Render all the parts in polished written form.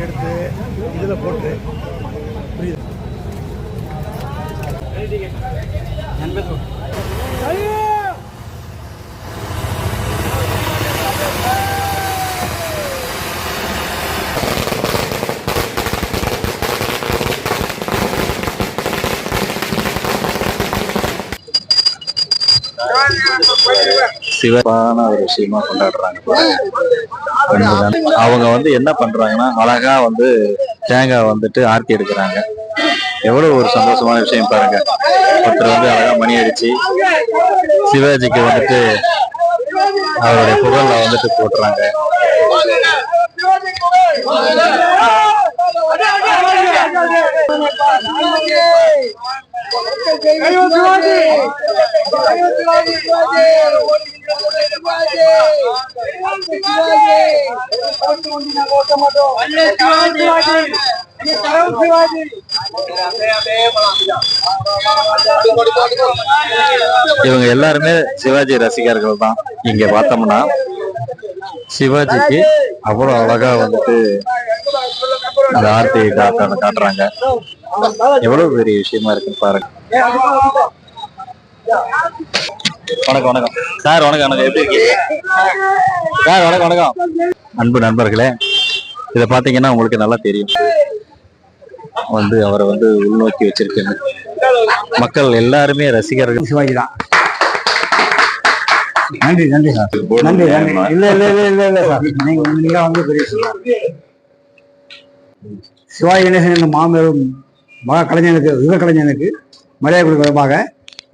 எடுத்து இதில் போட்டு சிவப்பான ஒரு விஷயமா கொண்டாடுறாங்க. அவங்க வந்து என்ன பண்றாங்கன்னா அழகா வந்து தேங்காய் வந்துட்டு ஆர்த்தி எடுக்கிறாங்க. எவ்வளவு ஒரு சந்தோஷமான விஷயம் பாருங்க. ஒருத்தர் வந்து அழகா மணி அடிச்சு சிவாஜிக்கு வந்துட்டு அவருடைய புகழ்ல வந்துட்டு போட்டுறாங்க. இவங்க எல்லாருமே சிவாஜி ரசிகர்கள் தான். இங்க பார்த்தோம்னா சிவாஜிக்கு அவ்வளவு அழகா வந்துட்டு அந்த ஆர்த்தியை காட்டுறாங்க. எவ்வளவு பெரிய விஷயமா இருக்குன்னு பாருங்க. வணக்கம் வணக்கம் சார். வணக்கம் வணக்கம். எப்படி இருக்கீங்க சார்? வணக்கம் வணக்கம். அன்பு நண்பர்களே, இதை பாத்தீங்கன்னா உங்களுக்கு நல்லா தெரியும். வந்து அவரை வந்து உள்நோக்கி வச்சிருக்கேன். மக்கள் எல்லாருமே ரசிகர்கள் சிவாஜி தான். நன்றி நன்றி சார். நன்றி நன்றி. இல்ல இல்ல இல்ல இல்ல இல்ல சார், நீங்க வந்து பெரிய சிவாஜி கணேசன் என்ற மாபெரும் மகா கலைஞனுக்கு, யுக கலைஞனுக்கு மரியாதை கொடுக்கும் விதமாக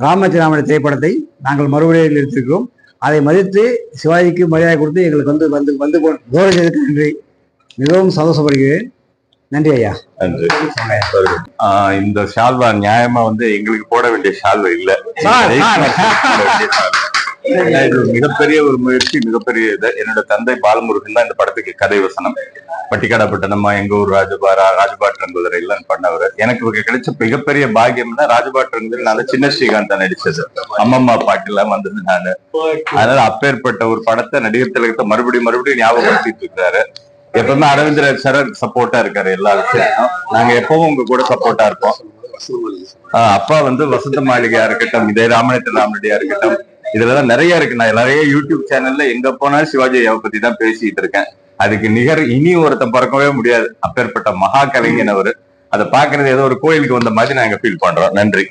ராமச்சந்திராமணி திரைப்படத்தை நாங்கள் மறுபடியும் எடுத்திருக்கிறோம். அதை மதித்து சிவாஜிக்கு மரியாதை கொடுத்து எங்களுக்கு வந்து வந்து வந்து கௌரவித்ததற்கு நன்றி. மிகவும் சந்தோஷப்படுகிறேன். நன்றி ஐயா. நன்றி. இந்த ஷால்வா நியாயமா வந்து எங்களுக்கு போட வேண்டிய ஷால்வா இல்ல. இது மிகப்பெரிய ஒரு முயற்சி, மிகப்பெரிய இது. என்னோட தந்தை பாலமுருகன் தான் இந்த படத்துக்கு கதை வசனம். பட்டிக்காடப்பட்டனமா, எங்க ஊர் ராஜபாட்டு எல்லாம் பண்ணவர். எனக்கு கிடைச்ச மிகப்பெரிய பாக்கியம்னா ராஜபாட்டு நான் சின்ன ஸ்ரீகாந்த் நடிச்சது. அம்மம்மா பாட்டுலாம் வந்தது நானு. அதனால அப்பேற்பட்ட ஒரு படத்தை நடிகர் திலகத்தை மறுபடியும் ஞாபகப்படுத்திட்டு இருக்காரு. எப்பவுமே அரவிந்தர் சார் சப்போர்ட்டா இருக்காரு எல்லாருக்கும். நாங்க எப்பவும் உங்க கூட சப்போர்ட்டா இருப்போம். அப்பா வந்து வசந்த மாளிகையா இருக்கட்டும், இதே ராமநாதன் ராமரெட்டியா இருக்கட்டும், இதுலதான் நிறைய இருக்கு. நான் நிறைய யூடியூப் சேனல்ல எங்க போனாலும் சிவாஜி ஐயாவை பத்தி தான் பேசிட்டு இருக்கேன். அதுக்கு நிகர் இனி ஒருத்தன் பிறக்கவே முடியாது. அப்பேற்பட்ட மகா கலைஞன் அவரு. அதை பாக்குறது ஏதோ ஒரு கோயிலுக்கு வந்த மாதிரி நாங்க ஃபீல் பண்றோம். நன்றி.